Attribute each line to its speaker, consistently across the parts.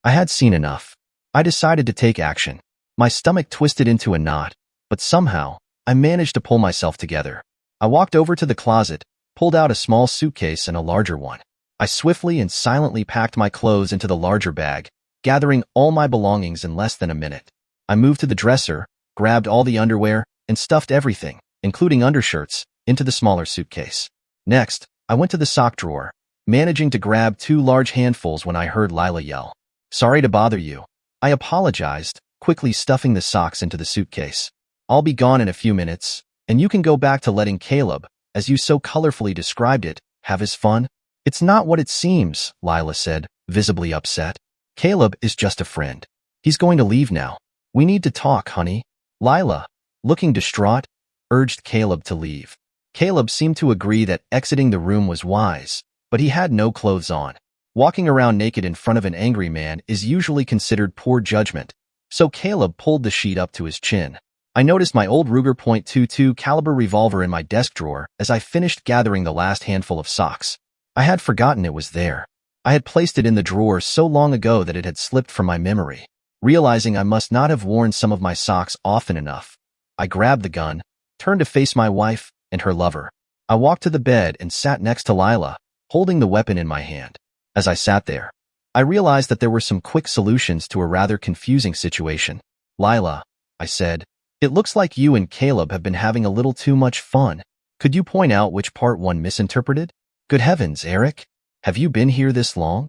Speaker 1: I had seen enough. I decided to take action. My stomach twisted into a knot, but somehow, I managed to pull myself together. I walked over to the closet, pulled out a small suitcase and a larger one. I swiftly and silently packed my clothes into the larger bag, gathering all my belongings in less than a minute. I moved to the dresser, grabbed all the underwear, and stuffed everything, including undershirts, into the smaller suitcase. Next, I went to the sock drawer, managing to grab 2 large handfuls when I heard Lila yell, "Sorry to bother you." I apologized, quickly stuffing the socks into the suitcase. "I'll be gone in a few minutes, and you can go back to letting Caleb, as you so colorfully described it, have his fun." "It's not what it seems," Lila said, visibly upset. "Caleb is just a friend. He's going to leave now. We need to talk, honey." Lila, looking distraught, urged Caleb to leave. Caleb seemed to agree that exiting the room was wise, but he had no clothes on. Walking around naked in front of an angry man is usually considered poor judgment, so Caleb pulled the sheet up to his chin. I noticed my old Ruger .22 caliber revolver in my desk drawer as I finished gathering the last handful of socks. I had forgotten it was there. I had placed it in the drawer so long ago that it had slipped from my memory. Realizing I must not have worn some of my socks often enough, I grabbed the gun, turned to face my wife and her lover. I walked to the bed and sat next to Lila, holding the weapon in my hand. As I sat there, I realized that there were some quick solutions to a rather confusing situation. "Lila," I said, "it looks like you and Caleb have been having a little too much fun. Could you point out which part one misinterpreted?" "Good heavens, Eric. Have you been here this long?"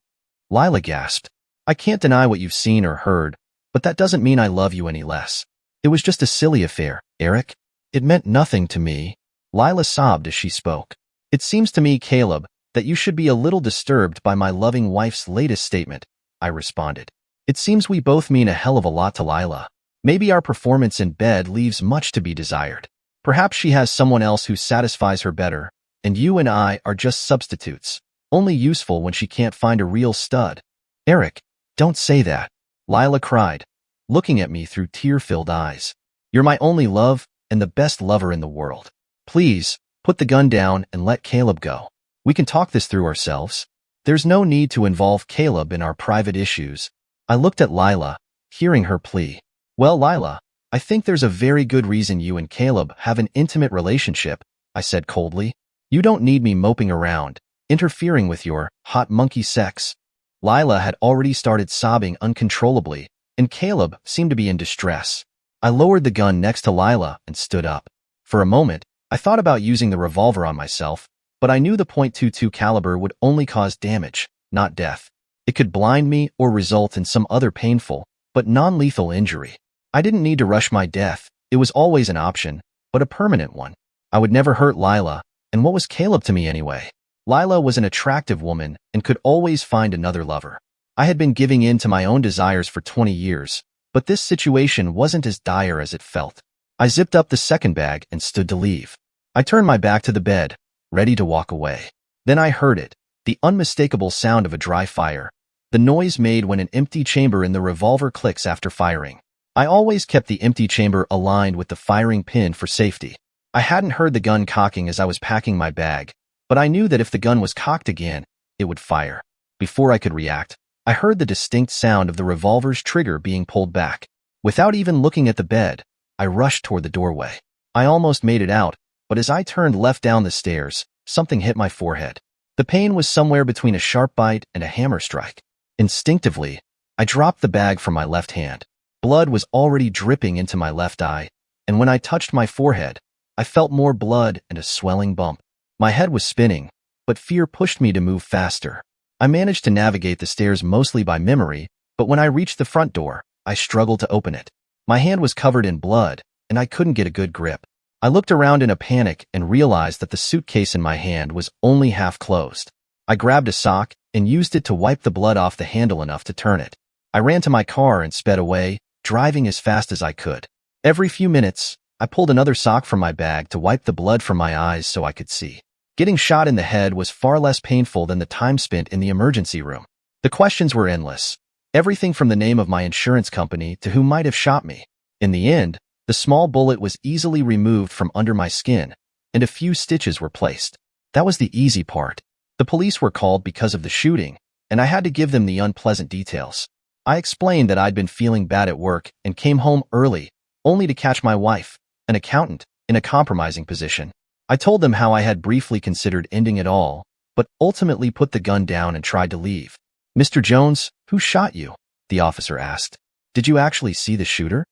Speaker 1: Lila gasped. "I can't deny what you've seen or heard, but that doesn't mean I love you any less. It was just a silly affair, Eric. It meant nothing to me." Lila sobbed as she spoke. "It seems to me, Caleb, that you should be a little disturbed by my loving wife's latest statement," I responded. "It seems we both mean a hell of a lot to Lila. Maybe our performance in bed leaves much to be desired. Perhaps she has someone else who satisfies her better, and you and I are just substitutes, only useful when she can't find a real stud." "Eric, don't say that," Lila cried, looking at me through tear-filled eyes. "You're my only love and the best lover in the world. Please, put the gun down and let Caleb go. We can talk this through ourselves. There's no need to involve Caleb in our private issues." I looked at Lila, hearing her plea. "Well, Lila, I think there's a very good reason you and Caleb have an intimate relationship," I said coldly. "You don't need me moping around, interfering with your hot monkey sex." Lila had already started sobbing uncontrollably, and Caleb seemed to be in distress. I lowered the gun next to Lila and stood up. For a moment, I thought about using the revolver on myself, but I knew the .22 caliber would only cause damage, not death. It could blind me or result in some other painful, but non-lethal injury. I didn't need to rush my death. It was always an option, but a permanent one. I would never hurt Lila, and what was Caleb to me anyway? Lila was an attractive woman and could always find another lover. I had been giving in to my own desires for 20 years, but this situation wasn't as dire as it felt. I zipped up the second bag and stood to leave. I turned my back to the bed, ready to walk away. Then I heard it, the unmistakable sound of a dry fire, the noise made when an empty chamber in the revolver clicks after firing. I always kept the empty chamber aligned with the firing pin for safety. I hadn't heard the gun cocking as I was packing my bag, but I knew that if the gun was cocked again, it would fire. Before I could react, I heard the distinct sound of the revolver's trigger being pulled back. Without even looking at the bed, I rushed toward the doorway. I almost made it out, but as I turned left down the stairs, something hit my forehead. The pain was somewhere between a sharp bite and a hammer strike. Instinctively, I dropped the bag from my left hand. Blood was already dripping into my left eye, and when I touched my forehead, I felt more blood and a swelling bump. My head was spinning, but fear pushed me to move faster. I managed to navigate the stairs mostly by memory, but when I reached the front door, I struggled to open it. My hand was covered in blood, and I couldn't get a good grip. I looked around in a panic and realized that the suitcase in my hand was only half closed. I grabbed a sock and used it to wipe the blood off the handle enough to turn it. I ran to my car and sped away, driving as fast as I could. Every few minutes, I pulled another sock from my bag to wipe the blood from my eyes so I could see. Getting shot in the head was far less painful than the time spent in the emergency room. The questions were endless. Everything from the name of my insurance company to who might have shot me. In the end, the small bullet was easily removed from under my skin, and a few stitches were placed. That was the easy part. The police were called because of the shooting, and I had to give them the unpleasant details. I explained that I'd been feeling bad at work and came home early, only to catch my wife, an accountant, in a compromising position. I told them how I had briefly considered ending it all, but ultimately put the gun down and tried to leave. "Mr. Jones, who shot you?" the officer asked. "Did you actually see the shooter?"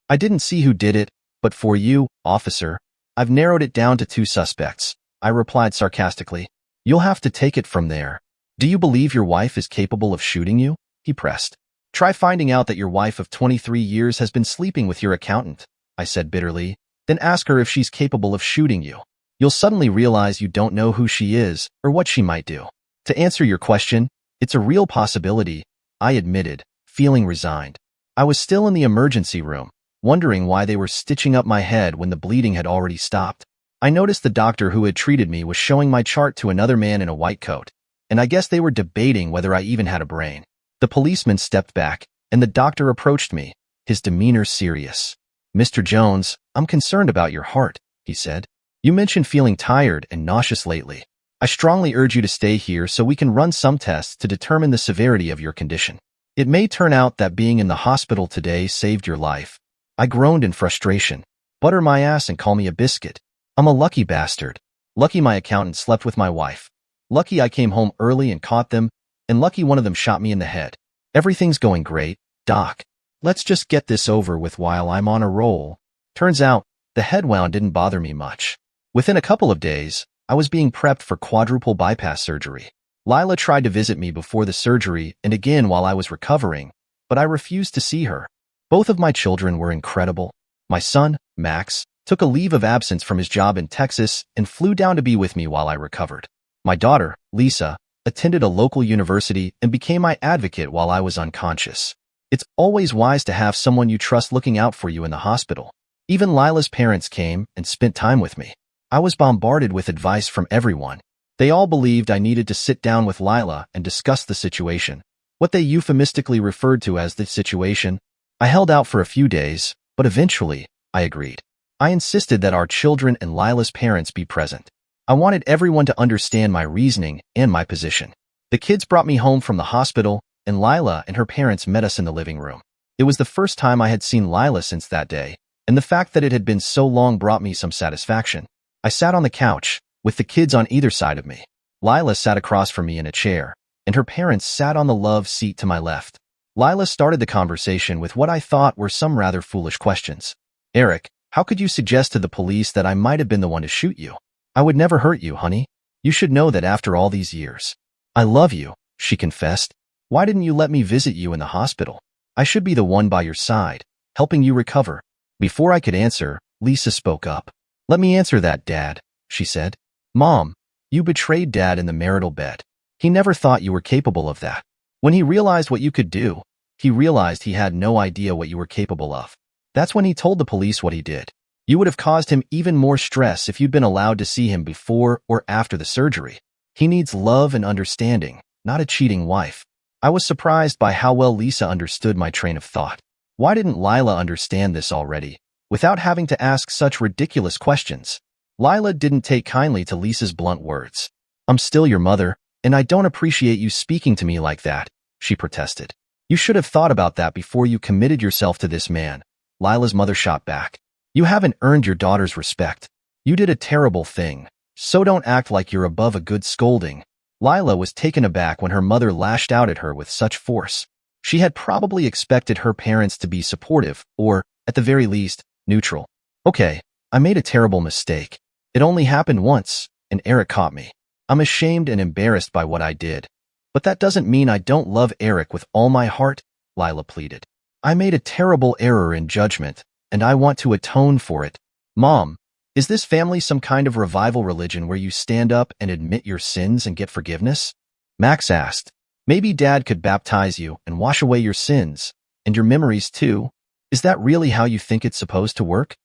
Speaker 1: "I didn't see who did it, but for you, officer, I've narrowed it down to 2 suspects," I replied sarcastically. "You'll have to take it from there." "Do you believe your wife is capable of shooting you?" he pressed. "Try finding out that your wife of 23 years has been sleeping with your accountant," I said bitterly. "Then ask her if she's capable of shooting you. You'll suddenly realize you don't know who she is or what she might do." "To answer your question, it's a real possibility," I admitted, feeling resigned. I was still in the emergency room, wondering why they were stitching up my head when the bleeding had already stopped. I noticed the doctor who had treated me was showing my chart to another man in a white coat, and I guess they were debating whether I even had a brain. The policeman stepped back, and the doctor approached me, his demeanor serious. "Mr. Jones, I'm concerned about your heart," he said. "You mentioned feeling tired and nauseous lately. I strongly urge you to stay here so we can run some tests to determine the severity of your condition. It may turn out that being in the hospital today saved your life." I groaned in frustration. "Butter my ass and call me a biscuit. I'm a lucky bastard. Lucky my accountant slept with my wife. Lucky I came home early and caught them, and lucky one of them shot me in the head. Everything's going great, Doc. Let's just get this over with while I'm on a roll." Turns out, the head wound didn't bother me much. Within a couple of days, I was being prepped for quadruple bypass surgery. Lila tried to visit me before the surgery and again while I was recovering, but I refused to see her. Both of my children were incredible. My son, Max, took a leave of absence from his job in Texas and flew down to be with me while I recovered. My daughter, Lisa, attended a local university and became my advocate while I was unconscious. It's always wise to have someone you trust looking out for you in the hospital. Even Lila's parents came and spent time with me. I was bombarded with advice from everyone. They all believed I needed to sit down with Lila and discuss the situation, what they euphemistically referred to as the situation. I held out for a few days, but eventually, I agreed. I insisted that our children and Lila's parents be present. I wanted everyone to understand my reasoning and my position. The kids brought me home from the hospital, and Lila and her parents met us in the living room. It was the first time I had seen Lila since that day, and the fact that it had been so long brought me some satisfaction. I sat on the couch, with the kids on either side of me. Lila sat across from me in a chair, and her parents sat on the love seat to my left. Lila started the conversation with what I thought were some rather foolish questions. "Eric, how could you suggest to the police that I might have been the one to shoot you? I would never hurt you, honey. You should know that after all these years. I love you," she confessed. "Why didn't you let me visit you in the hospital? I should be the one by your side, helping you recover." Before I could answer, Lisa spoke up. "Let me answer that, Dad," she said. "Mom, you betrayed Dad in the marital bed. He never thought you were capable of that. When he realized what you could do, he realized he had no idea what you were capable of. That's when he told the police what he did. You would have caused him even more stress if you'd been allowed to see him before or after the surgery. He needs love and understanding, not a cheating wife." I was surprised by how well Lisa understood my train of thought. Why didn't Lila understand this already, without having to ask such ridiculous questions? Lila didn't take kindly to Lisa's blunt words. "I'm still your mother, and I don't appreciate you speaking to me like that," she protested. "You should have thought about that before you committed yourself to this man," Lila's mother shot back. "You haven't earned your daughter's respect. You did a terrible thing, so don't act like you're above a good scolding." Lila was taken aback when her mother lashed out at her with such force. She had probably expected her parents to be supportive or, at the very least, neutral. "Okay, I made a terrible mistake. It only happened once, and Eric caught me. I'm ashamed and embarrassed by what I did. But that doesn't mean I don't love Eric with all my heart," Lila pleaded. "I made a terrible error in judgment, and I want to atone for it." "Mom, is this family some kind of revival religion where you stand up and admit your sins and get forgiveness?" Max asked. "Maybe Dad could baptize you and wash away your sins, and your memories too. Is that really how you think it's supposed to work?"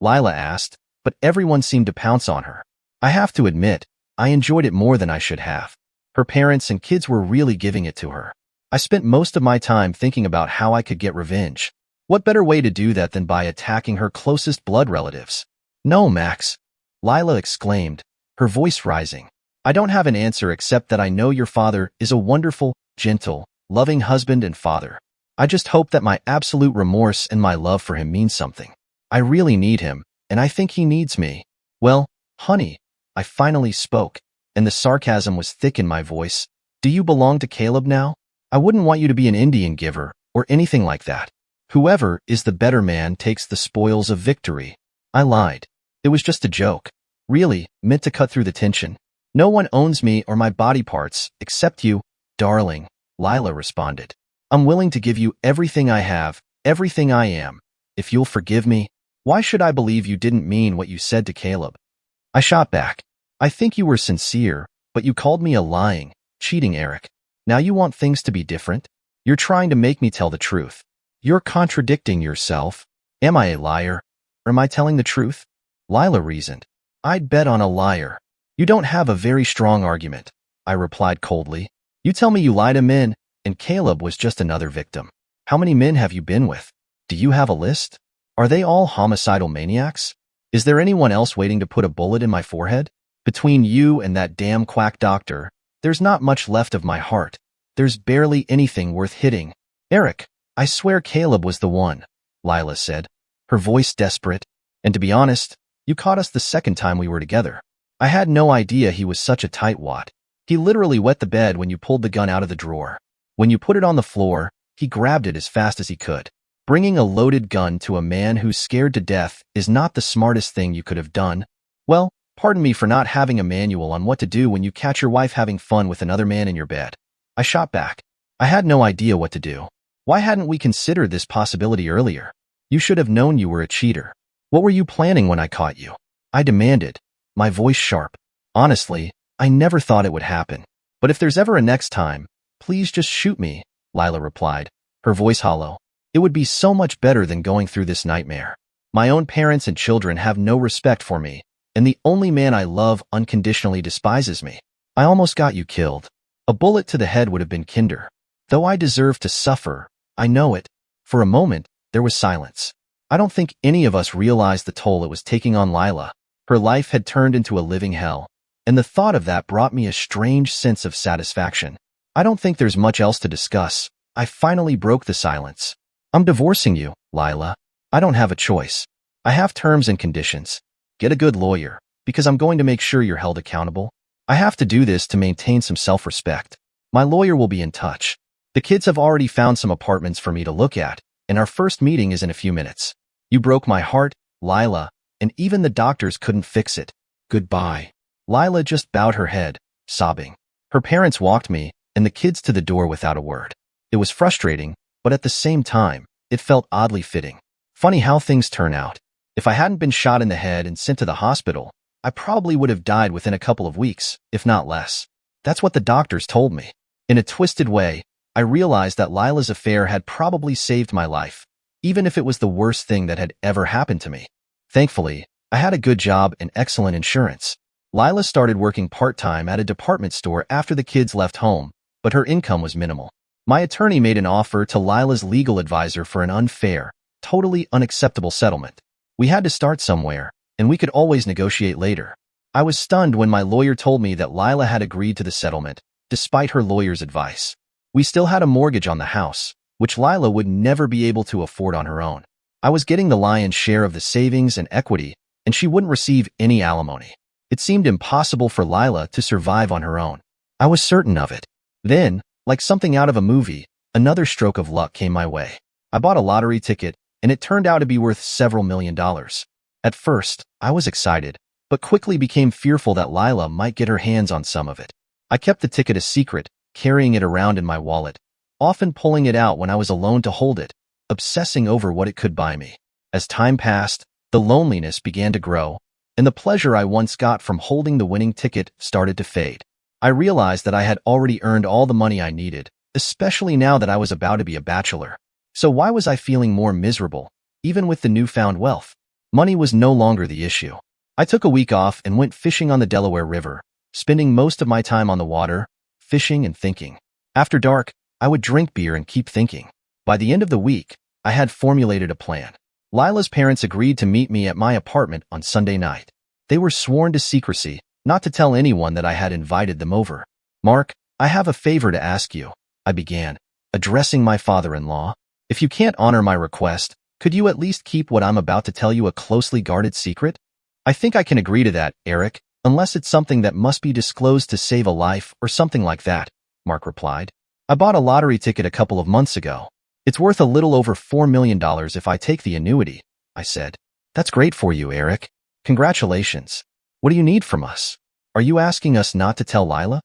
Speaker 1: Lila asked, but everyone seemed to pounce on her. I have to admit, I enjoyed it more than I should have. Her parents and kids were really giving it to her. I spent most of my time thinking about how I could get revenge. What better way to do that than by attacking her closest blood relatives? "No, Max," Lila exclaimed, her voice rising. "I don't have an answer except that I know your father is a wonderful, gentle, loving husband and father. I just hope that my absolute remorse and my love for him means something. I really need him, and I think he needs me. Well, honey, I finally spoke, and the sarcasm was thick in my voice. Do you belong to Caleb now? I wouldn't want you to be an Indian giver or anything like that. Whoever is the better man takes the spoils of victory. I lied. It was just a joke. Really, meant to cut through the tension. No one owns me or my body parts, except you, darling, Lila responded. I'm willing to give you everything I have, everything I am. If you'll forgive me, why should I believe you didn't mean what you said to Caleb? I shot back. I think you were sincere, but you called me a lying, cheating Eric. Now you want things to be different? You're trying to make me tell the truth. You're contradicting yourself. Am I a liar? Or am I telling the truth? Lila reasoned. I'd bet on a liar. You don't have a very strong argument, I replied coldly. You tell me you lie to men, and Caleb was just another victim. How many men have you been with? Do you have a list? Are they all homicidal maniacs? Is there anyone else waiting to put a bullet in my forehead? Between you and that damn quack doctor, there's not much left of my heart. There's barely anything worth hitting. Eric, I swear Caleb was the one, Lila said, her voice desperate. And to be honest, you caught us the second time we were together. I had no idea he was such a tightwad. He literally wet the bed when you pulled the gun out of the drawer. When you put it on the floor, he grabbed it as fast as he could. Bringing a loaded gun to a man who's scared to death is not the smartest thing you could have done. Well, pardon me for not having a manual on what to do when you catch your wife having fun with another man in your bed. I shot back. I had no idea what to do. Why hadn't we considered this possibility earlier? You should have known you were a cheater. What were you planning when I caught you? I demanded, my voice sharp. Honestly, I never thought it would happen. But if there's ever a next time, please just shoot me, Lila replied, her voice hollow. It would be so much better than going through this nightmare. My own parents and children have no respect for me, and the only man I love unconditionally despises me. I almost got you killed. A bullet to the head would have been kinder. Though I deserve to suffer, I know it. For a moment, there was silence. I don't think any of us realized the toll it was taking on Lila. Her life had turned into a living hell, and the thought of that brought me a strange sense of satisfaction. I don't think there's much else to discuss. I finally broke the silence. I'm divorcing you, Lila. I don't have a choice. I have terms and conditions. Get a good lawyer, because I'm going to make sure you're held accountable. I have to do this to maintain some self-respect. My lawyer will be in touch. The kids have already found some apartments for me to look at, and our first meeting is in a few minutes. You broke my heart, Lila, and even the doctors couldn't fix it. Goodbye. Lila just bowed her head, sobbing. Her parents walked me and the kids to the door without a word. It was frustrating, but at the same time, it felt oddly fitting. Funny how things turn out. If I hadn't been shot in the head and sent to the hospital, I probably would have died within a couple of weeks, if not less. That's what the doctors told me. In a twisted way, I realized that Lila's affair had probably saved my life, even if it was the worst thing that had ever happened to me. Thankfully, I had a good job and excellent insurance. Lila started working part-time at a department store after the kids left home, but her income was minimal. My attorney made an offer to Lila's legal advisor for an unfair, totally unacceptable settlement. We had to start somewhere, and we could always negotiate later. I was stunned when my lawyer told me that Lila had agreed to the settlement, despite her lawyer's advice. We still had a mortgage on the house, which Lila would never be able to afford on her own. I was getting the lion's share of the savings and equity, and she wouldn't receive any alimony. It seemed impossible for Lila to survive on her own. I was certain of it. Then, like something out of a movie, another stroke of luck came my way. I bought a lottery ticket, and it turned out to be worth several $1,000,000. At first, I was excited, but quickly became fearful that Lila might get her hands on some of it. I kept the ticket a secret, carrying it around in my wallet, often pulling it out when I was alone to hold it, obsessing over what it could buy me. As time passed, the loneliness began to grow, and the pleasure I once got from holding the winning ticket started to fade. I realized that I had already earned all the money I needed, especially now that I was about to be a bachelor. So why was I feeling more miserable, even with the newfound wealth? Money was no longer the issue. I took a week off and went fishing on the Delaware River, spending most of my time on the water, fishing and thinking. After dark, I would drink beer and keep thinking. By the end of the week, I had formulated a plan. Lila's parents agreed to meet me at my apartment on Sunday night. They were sworn to secrecy, not to tell anyone that I had invited them over. Mark, I have a favor to ask you, I began, addressing my father-in-law. If you can't honor my request, could you at least keep what I'm about to tell you a closely guarded secret? I think I can agree to that, Eric, unless it's something that must be disclosed to save a life or something like that, Mark replied. I bought a lottery ticket a couple of months ago. It's worth a little over $4 million if I take the annuity, I said. That's great for you, Eric. Congratulations. What do you need from us? Are you asking us not to tell Lila?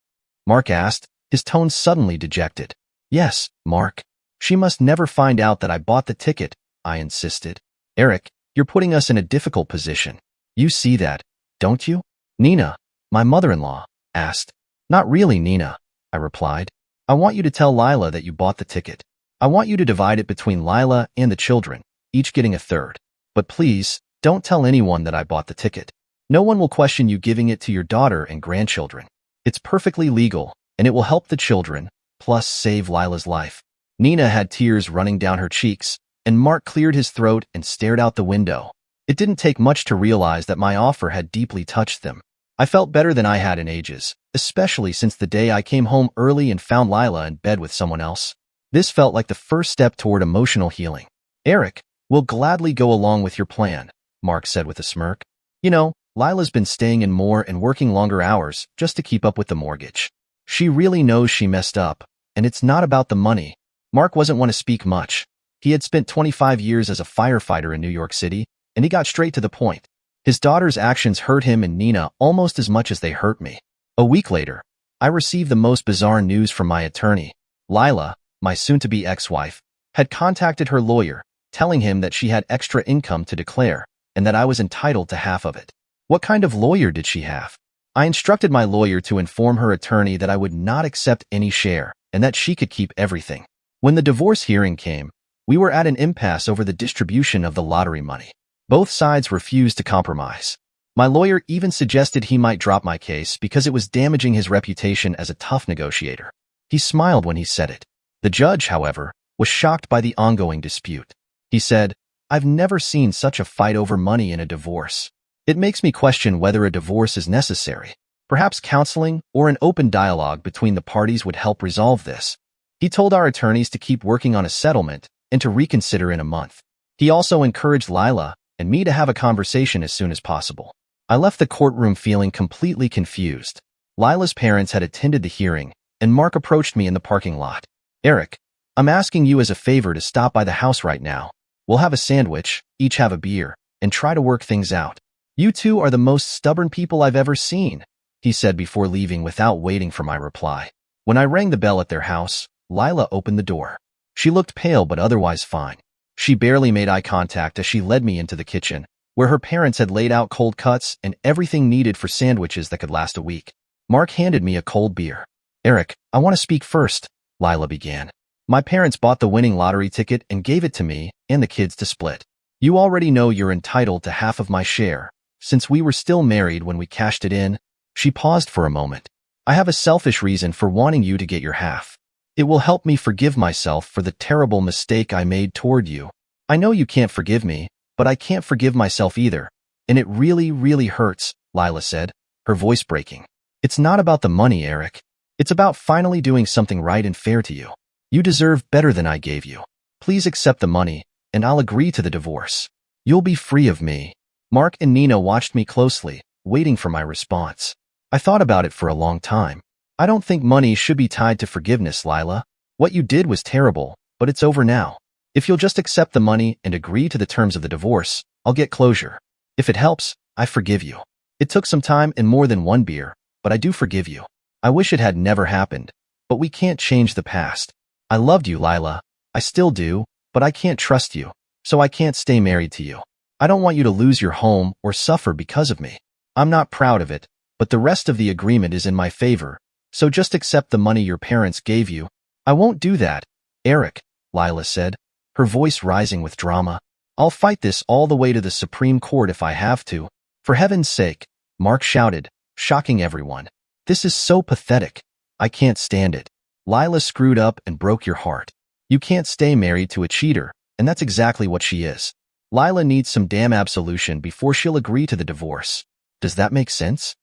Speaker 1: Mark asked, his tone suddenly dejected. Yes, Mark. She must never find out that I bought the ticket, I insisted. Eric, you're putting us in a difficult position. You see that, don't you? Nina, my mother-in-law, asked. Not really, Nina, I replied. I want you to tell Lila that you bought the ticket. I want you to divide it between Lila and the children, each getting a third. But please, don't tell anyone that I bought the ticket. No one will question you giving it to your daughter and grandchildren. It's perfectly legal, and it will help the children, plus save Lila's life. Nina had tears running down her cheeks, and Mark cleared his throat and stared out the window. It didn't take much to realize that my offer had deeply touched them. I felt better than I had in ages, especially since the day I came home early and found Lila in bed with someone else. This felt like the first step toward emotional healing. Eric, we'll gladly go along with your plan, Mark said with a smirk. You know, Lila's been staying in more and working longer hours just to keep up with the mortgage. She really knows she messed up, and it's not about the money. Mark wasn't one to speak much. He had spent 25 years as a firefighter in New York City, and he got straight to the point. His daughter's actions hurt him and Nina almost as much as they hurt me. A week later, I received the most bizarre news from my attorney. Lila, my soon-to-be ex-wife, had contacted her lawyer, telling him that she had extra income to declare, and that I was entitled to half of it. What kind of lawyer did she have? I instructed my lawyer to inform her attorney that I would not accept any share, and that she could keep everything. When the divorce hearing came, we were at an impasse over the distribution of the lottery money. Both sides refused to compromise. My lawyer even suggested he might drop my case because it was damaging his reputation as a tough negotiator. He smiled when he said it. The judge, however, was shocked by the ongoing dispute. He said, I've never seen such a fight over money in a divorce. It makes me question whether a divorce is necessary. Perhaps counseling or an open dialogue between the parties would help resolve this. He told our attorneys to keep working on a settlement and to reconsider in a month. He also encouraged Lila and me to have a conversation as soon as possible. I left the courtroom feeling completely confused. Lila's parents had attended the hearing, and Mark approached me in the parking lot. Eric, I'm asking you as a favor to stop by the house right now. We'll have a sandwich, each have a beer, and try to work things out. You two are the most stubborn people I've ever seen, he said before leaving without waiting for my reply. When I rang the bell at their house, Lila opened the door. She looked pale but otherwise fine. She barely made eye contact as she led me into the kitchen, where her parents had laid out cold cuts and everything needed for sandwiches that could last a week. Mark handed me a cold beer. Eric, I want to speak first, Lila began. My parents bought the winning lottery ticket and gave it to me and the kids to split. You already know you're entitled to half of my share, since we were still married when we cashed it in. She paused for a moment. I have a selfish reason for wanting you to get your half. It will help me forgive myself for the terrible mistake I made toward you. I know you can't forgive me, but I can't forgive myself either. And it really, really hurts, Lila said, her voice breaking. It's not about the money, Eric. It's about finally doing something right and fair to you. You deserve better than I gave you. Please accept the money, and I'll agree to the divorce. You'll be free of me. Mark and Nina watched me closely, waiting for my response. I thought about it for a long time. I don't think money should be tied to forgiveness, Lila. What you did was terrible, but it's over now. If you'll just accept the money and agree to the terms of the divorce, I'll get closure. If it helps, I forgive you. It took some time and more than one beer, but I do forgive you. I wish it had never happened, but we can't change the past. I loved you, Lila. I still do, but I can't trust you, so I can't stay married to you. I don't want you to lose your home or suffer because of me. I'm not proud of it, but the rest of the agreement is in my favor, so just accept the money your parents gave you. I won't do that, Eric, Lila said, her voice rising with drama. I'll fight this all the way to the Supreme Court if I have to. For heaven's sake, Mark shouted, shocking everyone. This is so pathetic. I can't stand it. Lila screwed up and broke your heart. You can't stay married to a cheater, and that's exactly what she is. Lila needs some damn absolution before she'll agree to the divorce. Does that make sense?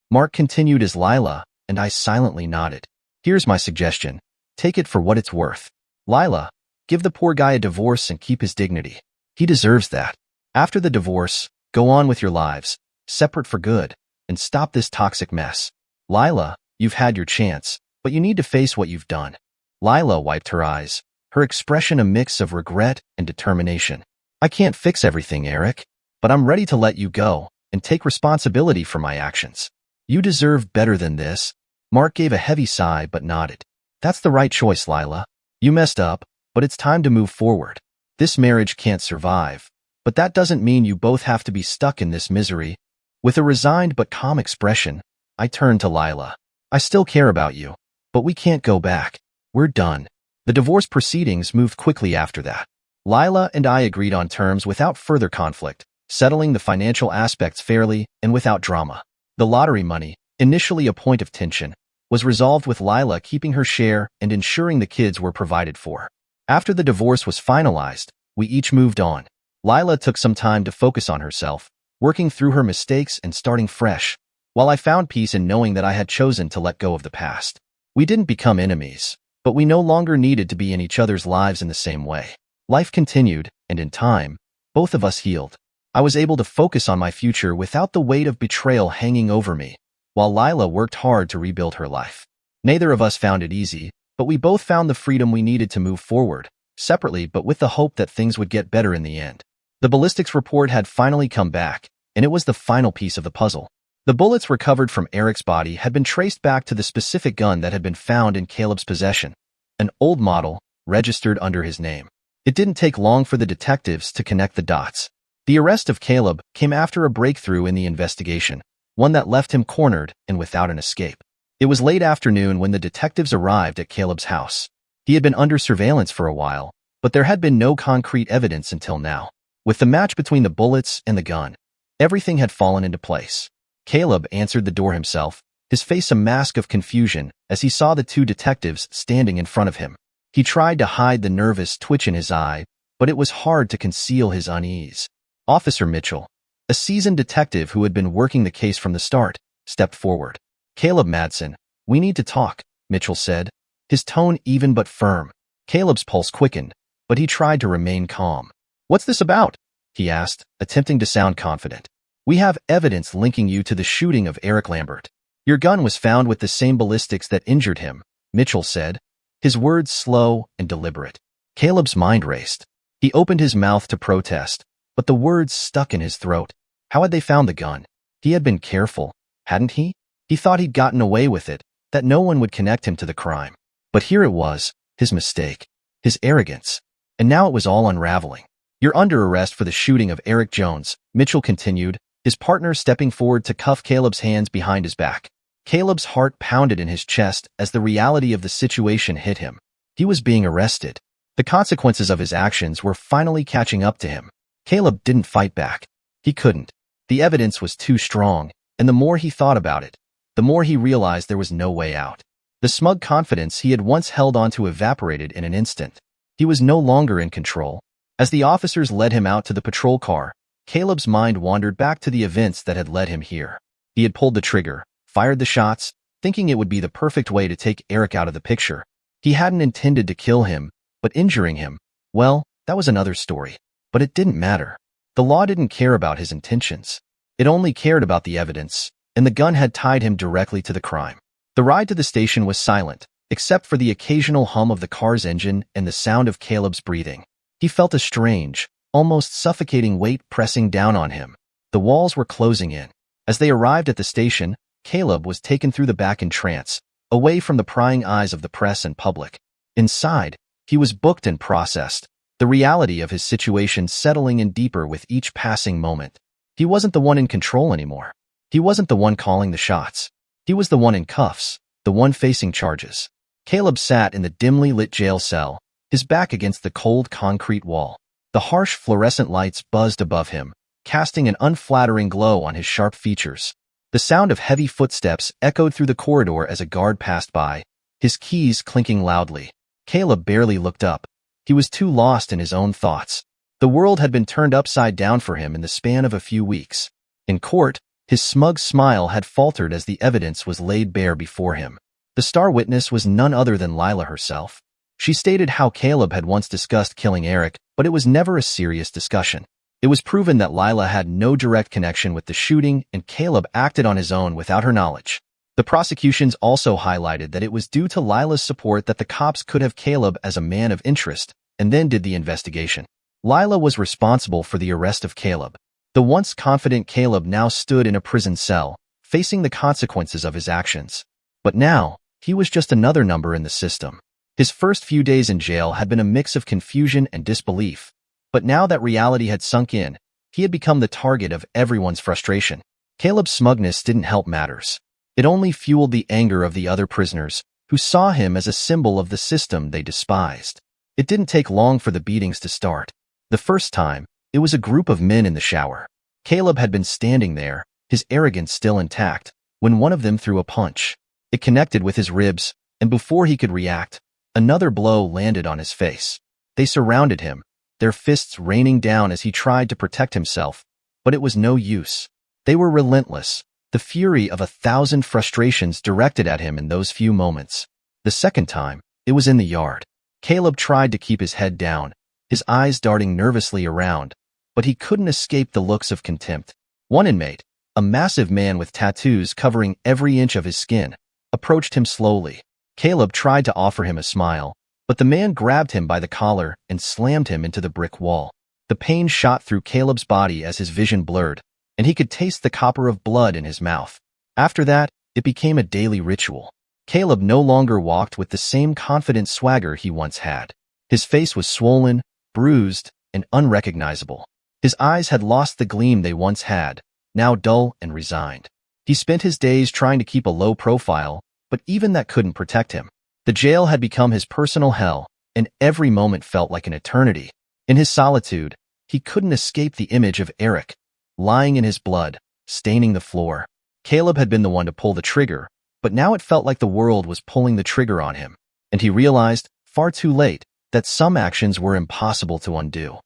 Speaker 1: Mark continued as Lila and I silently nodded. Here's my suggestion. Take it for what it's worth. Lila, Give the poor guy a divorce and keep his dignity. He deserves that. After the divorce, go on with your lives, separate for good, and stop this toxic mess. Lila, you've had your chance, but you need to face what you've done. Lila wiped her eyes, her expression a mix of regret and determination. I can't fix everything, Eric, but I'm ready to let you go and take responsibility for my actions. You deserve better than this. Mark gave a heavy sigh but nodded. That's the right choice, Lila. You messed up, but it's time to move forward. This marriage can't survive, but that doesn't mean you both have to be stuck in this misery. With a resigned but calm expression, I turned to Lila. I still care about you, but we can't go back. We're done. The divorce proceedings moved quickly after that. Lila and I agreed on terms without further conflict, settling the financial aspects fairly and without drama. The lottery money, initially a point of tension, was resolved with Lila keeping her share and ensuring the kids were provided for. After the divorce was finalized, we each moved on. Lila took some time to focus on herself, working through her mistakes and starting fresh, while I found peace in knowing that I had chosen to let go of the past. We didn't become enemies, but we no longer needed to be in each other's lives in the same way. Life continued, and in time, both of us healed. I was able to focus on my future without the weight of betrayal hanging over me, while Lila worked hard to rebuild her life. Neither of us found it easy, but we both found the freedom we needed to move forward, separately but with the hope that things would get better in the end. The ballistics report had finally come back, and it was the final piece of the puzzle. The bullets recovered from Eric's body had been traced back to the specific gun that had been found in Caleb's possession, an old model, registered under his name. It didn't take long for the detectives to connect the dots. The arrest of Caleb came after a breakthrough in the investigation, one that left him cornered and without an escape. It was late afternoon when the detectives arrived at Caleb's house. He had been under surveillance for a while, but there had been no concrete evidence until now. With the match between the bullets and the gun, everything had fallen into place. Caleb answered the door himself, his face a mask of confusion as he saw the two detectives standing in front of him. He tried to hide the nervous twitch in his eye, but it was hard to conceal his unease. Officer Mitchell, a seasoned detective who had been working the case from the start, stepped forward. Caleb Madsen, we need to talk, Mitchell said, his tone even but firm. Caleb's pulse quickened, but he tried to remain calm. What's this about? He asked, attempting to sound confident. We have evidence linking you to the shooting of Eric Lambert. Your gun was found with the same ballistics that injured him, Mitchell said, his words slow and deliberate. Caleb's mind raced. He opened his mouth to protest, but the words stuck in his throat. How had they found the gun? He had been careful, hadn't he? He thought he'd gotten away with it, that no one would connect him to the crime. But here it was, his mistake, his arrogance. And now it was all unraveling. You're under arrest for the shooting of Eric Jones, Mitchell continued, his partner stepping forward to cuff Caleb's hands behind his back. Caleb's heart pounded in his chest as the reality of the situation hit him. He was being arrested. The consequences of his actions were finally catching up to him. Caleb didn't fight back. He couldn't. The evidence was too strong, and the more he thought about it, the more he realized there was no way out. The smug confidence he had once held onto evaporated in an instant. He was no longer in control. As the officers led him out to the patrol car, Caleb's mind wandered back to the events that had led him here. He had pulled the trigger, fired the shots, thinking it would be the perfect way to take Eric out of the picture. He hadn't intended to kill him, but injuring him, well, that was another story. But it didn't matter. The law didn't care about his intentions. It only cared about the evidence, and the gun had tied him directly to the crime. The ride to the station was silent, except for the occasional hum of the car's engine and the sound of Caleb's breathing. He felt a strange, almost suffocating weight pressing down on him. The walls were closing in. As they arrived at the station, Caleb was taken through the back in trance, away from the prying eyes of the press and public. Inside, he was booked and processed, the reality of his situation settling in deeper with each passing moment. He wasn't the one in control anymore. He wasn't the one calling the shots. He was the one in cuffs, the one facing charges. Caleb sat in the dimly lit jail cell, his back against the cold concrete wall. The harsh fluorescent lights buzzed above him, casting an unflattering glow on his sharp features. The sound of heavy footsteps echoed through the corridor as a guard passed by, his keys clinking loudly. Caleb barely looked up. He was too lost in his own thoughts. The world had been turned upside down for him in the span of a few weeks. In court, his smug smile had faltered as the evidence was laid bare before him. The star witness was none other than Lila herself. She stated how Caleb had once discussed killing Eric, but it was never a serious discussion. It was proven that Lila had no direct connection with the shooting and Caleb acted on his own without her knowledge. The prosecutions also highlighted that it was due to Lila's support that the cops could have Caleb as a man of interest and then did the investigation. Lila was responsible for the arrest of Caleb. The once confident Caleb now stood in a prison cell, facing the consequences of his actions. But now, he was just another number in the system. His first few days in jail had been a mix of confusion and disbelief. But now that reality had sunk in, he had become the target of everyone's frustration. Caleb's smugness didn't help matters. It only fueled the anger of the other prisoners, who saw him as a symbol of the system they despised. It didn't take long for the beatings to start. The first time, it was a group of men in the shower. Caleb had been standing there, his arrogance still intact, when one of them threw a punch. It connected with his ribs, and before he could react, another blow landed on his face. They surrounded him, their fists raining down as he tried to protect himself, but it was no use. They were relentless, the fury of 1,000 frustrations directed at him in those few moments. The second time, it was in the yard. Caleb tried to keep his head down, his eyes darting nervously around, but he couldn't escape the looks of contempt. One inmate, a massive man with tattoos covering every inch of his skin, approached him slowly. Caleb tried to offer him a smile, but the man grabbed him by the collar and slammed him into the brick wall. The pain shot through Caleb's body as his vision blurred, and he could taste the copper of blood in his mouth. After that, it became a daily ritual. Caleb no longer walked with the same confident swagger he once had. His face was swollen, bruised, and unrecognizable. His eyes had lost the gleam they once had, now dull and resigned. He spent his days trying to keep a low profile, but even that couldn't protect him. The jail had become his personal hell, and every moment felt like an eternity. In his solitude, he couldn't escape the image of Eric, lying in his blood, staining the floor. Caleb had been the one to pull the trigger, but now it felt like the world was pulling the trigger on him, and he realized, far too late, that some actions were impossible to undo.